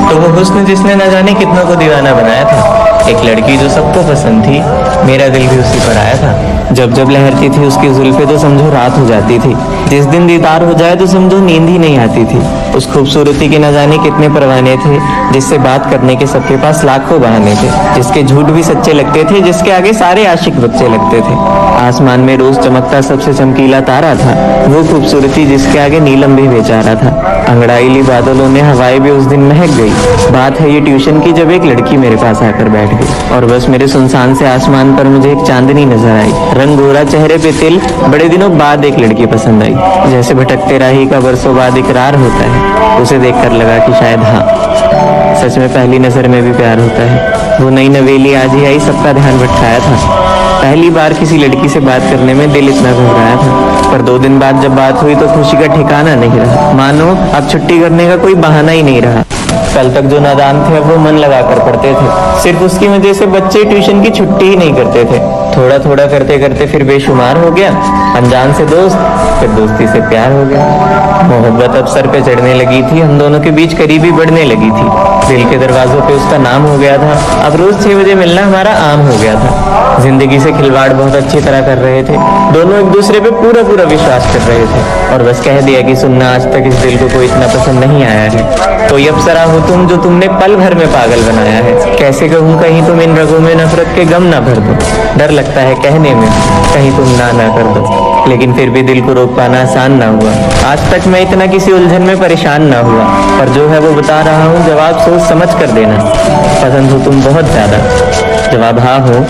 तो वो हुस्न जिसने न जाने कितनों को दीवाना बनाया था, एक लड़की जो सबको पसंद थी, मेरा दिल भी उसी पर आया था। जब जब लहरती थी उसकी जुल्फे तो समझो रात हो जाती थी, जिस दिन दीदार हो जाए तो समझो नींद ही नहीं आती थी। उस खूबसूरती के न जाने कितने परवाने थे, जिससे बात करने के सबके पास लाखों बहाने थे, जिसके झूठ भी सच्चे लगते थे, जिसके आगे सारे आशिक बच्चे लगते थे। आसमान में रोज चमकता सबसे चमकीला तारा था, वो खूबसूरती जिसके आगे नीलम भी बेचारा था। अंगड़ाईली बादलों में हवाएं भी उस दिन महक गई। बात है ये ट्यूशन की, जब एक लड़की मेरे पास आकर बैठ गई और बस मेरे सुनसान से आसमान पर मुझे एक चांदनी नजर आई। रंग गोरा, चेहरे पे तिल, बड़े दिनों बाद एक लड़की पसंद आई। जैसे भटकते राही का बरसों बाद इकरार होता है, उसे देखकर लगा कि शायद हाँ, सच में पहली नजर में भी प्यार होता है। वो नई नवेली आज ही आई, सबका ध्यान भटकाया था। पहली बार किसी लड़की से बात करने में दिल इतना घबराया था, पर 2 दिन बाद जब बात हुई तो खुशी का ठिकाना नहीं रहा। मानो अब छुट्टी करने का कोई बहाना ही नहीं रहा। कल तक जो नादान थे अब वो मन लगाकर पढ़ते थे, सिर्फ उसकी वजह से बच्चे ट्यूशन की छुट्टी ही नहीं करते थे। थोड़ा थोड़ा करते करते फिर बेशुमार हो गया, अनजान से दोस्त, फिर दोस्ती से प्यार हो गया। मोहब्बत अब सर पे चढ़ने लगी थी, हम दोनों के बीच करीबी बढ़ने लगी थी। दिल के दरवाजों पे उसका नाम हो गया था, अब रोज 6 बजे मिलना हमारा आम हो गया था। जिंदगी से खिलवाड़ बहुत अच्छी तरह कर रहे थे, दोनों एक दूसरे पे पूरा पूरा विश्वास कर रहे थे, और बस कह दिया कि सुनना, आज तक इस दिल को कोई इतना पसंद नहीं आया है। कोई अप्सरा हो तुम जो तुमने पल भर में पागल बनाया है। कैसे कहूँ कहीं तुम इन रगों में नफरत के गम ना भर दो, डर लगता है कहने में कहीं तुम ना कर दो, लेकिन फिर भी दिल को रोक पाना आसान ना हुआ। आज तक मैं इतना किसी उलझन में परेशान ना हुआ, पर जो है वो बता रहा हूँ, जवाब सोच समझ कर देना। पसंद हो तुम बहुत ज्यादा, जवाब हाँ हो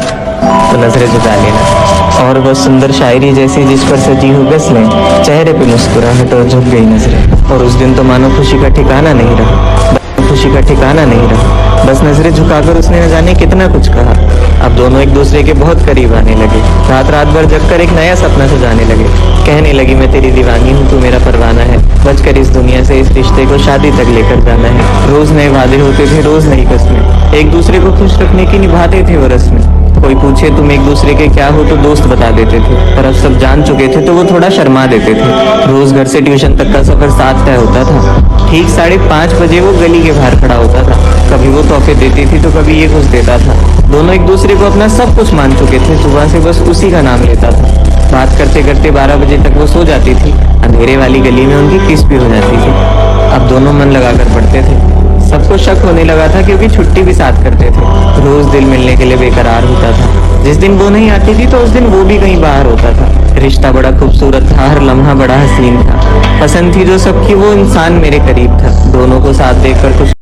तो नजरें झुका लेना। और वो सुंदर शायरी जैसी जिस पर सजी हो गज़लें, चेहरे पे मुस्कुराहट और झुक गई नजरें। और उस दिन तो मानो खुशी का ठिकाना नहीं रहा, खुशी का ठिकाना नहीं रहा। बस नजरें झुकाकर उसने न जाने कितना कुछ कहा। अब दोनों एक दूसरे के बहुत करीब आने लगे, रात रात भर जगकर एक नया सपना सजाने लगे। कहने लगी मैं तेरी दीवानी हूँ, तू मेरा परवाना है, बचकर इस दुनिया से इस रिश्ते को शादी तक लेकर जाना है। रोज नए वादे होते थे, रोज नई कस्में, एक दूसरे को खुश रखने की निभाते थे वो रस्में। कोई पूछे तुम एक दूसरे के क्या हो तो दोस्त बता देते थे, पर अब सब जान चुके थे तो वो थोड़ा शर्मा देते थे। रोज घर से ट्यूशन तक का सफर साथ तय होता था। ठीक 5:30 बजे वो गली के बाहर खड़ा होता था, कभी वो तोहफे देती थी तो कभी ये कुछ देता था। दोनों एक दूसरे को अपना सब कुछ मान चुके थे, सुबह से बस उसी का नाम लेता था। बात करते करते 12 बजे तक वो सो जाती थी, अंधेरे वाली गली में उनकी किस भी हो जाती थी। अब दोनों मन लगाकर पढ़ते थे, सबको शक होने लगा था क्योंकि छुट्टी भी साथ करते थे। रोज दिल मिलने के लिए बेकरार होता था, जिस दिन वो नहीं आती थी तो उस दिन वो भी कहीं बाहर होता था। रिश्ता बड़ा खूबसूरत था, हर लम्हा बड़ा हसीन था, पसंद थी जो सबकी वो इंसान मेरे करीब था। दोनों को साथ देखकर कुछ